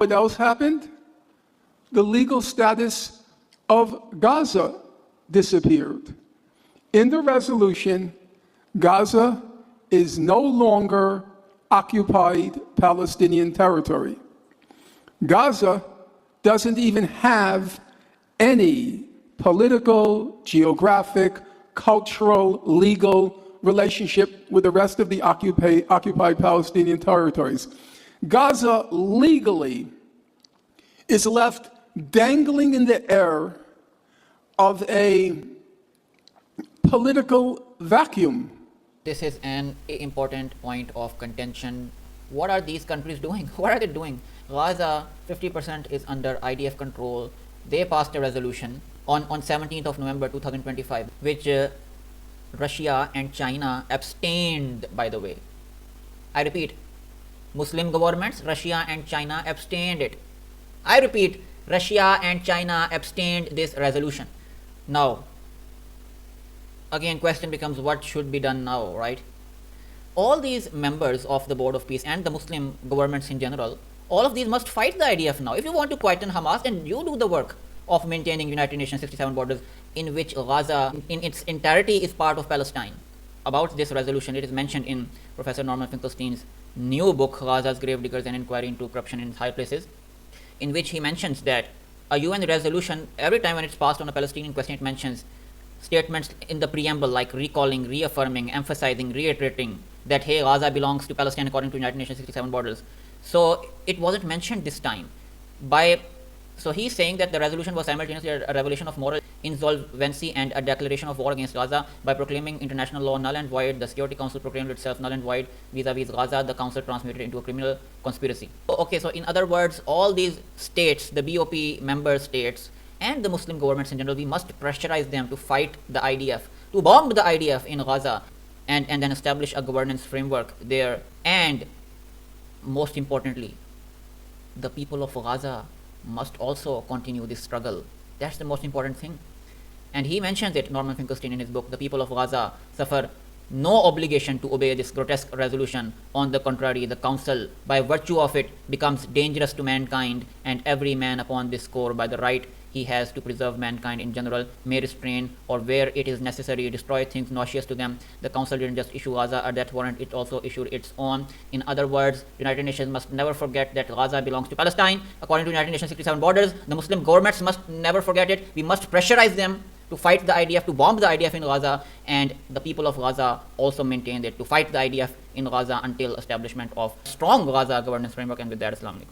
What else happened? The legal status of Gaza disappeared. In the resolution, Gaza is no longer occupied Palestinian territory. Gaza doesn't even have any political, geographic, cultural, legal relationship with the rest of the occupied Palestinian territories. Gaza legally is left dangling in the air of a political vacuum. This is an important point of contention. What are these countries doing? What are they doing? Gaza, 50% is under IDF control. They passed a resolution on 17th of November 2025, which Russia and China abstained, by the way. I repeat, Muslim governments, Russia and China abstained it. I repeat, Russia and China abstained this resolution. Now, again, question becomes what should be done now, right? All these members of the Board of Peace and the Muslim governments in general, all of these must fight the IDF now. If you want to quieten Hamas, then you do the work of maintaining United Nations 67 borders, in which Gaza in its entirety is part of Palestine. About this resolution, it is mentioned in Professor Norman Finkelstein's new book, Gaza's Gravediggers: An Inquiry into Corruption in High Places, in which he mentions that a UN resolution, every time when it's passed on a Palestinian question, it mentions statements in the preamble like recalling, reaffirming, emphasizing, reiterating that, hey, Gaza belongs to Palestine according to United Nations 67 borders. So it wasn't mentioned this time. So he's saying that the resolution was simultaneously a revelation of moral insolvency and a declaration of war against Gaza by proclaiming international law null and void. The Security Council proclaimed itself null and void vis-a-vis Gaza. The Council transmuted into a criminal conspiracy. Okay, so in other words, all these states, the BOP member states, and the Muslim governments in general, we must pressurize them to fight the IDF, to bomb the IDF in Gaza, and then establish a governance framework there. And most importantly, the people of Gaza must also continue this struggle. That's the most important thing. And he mentions it, Norman Finkelstein, in his book, The People of Gaza suffer no obligation to obey this grotesque resolution. On the contrary, the Council, by virtue of it, becomes dangerous to mankind, and every man upon this score, by the right he has to preserve mankind in general, may restrain, or where it is necessary, destroy things nauseous to them. The Council didn't just issue Gaza a death warrant, it also issued its own. In other words, United Nations must never forget that Gaza belongs to Palestine according to United Nations 67 borders. The Muslim governments must never forget it. We must pressurize them to fight the IDF, to bomb the IDF in Gaza, and the people of Gaza also maintain it, to fight the IDF in Gaza until establishment of strong Gaza governance framework. And with that, Assalamu alaikum.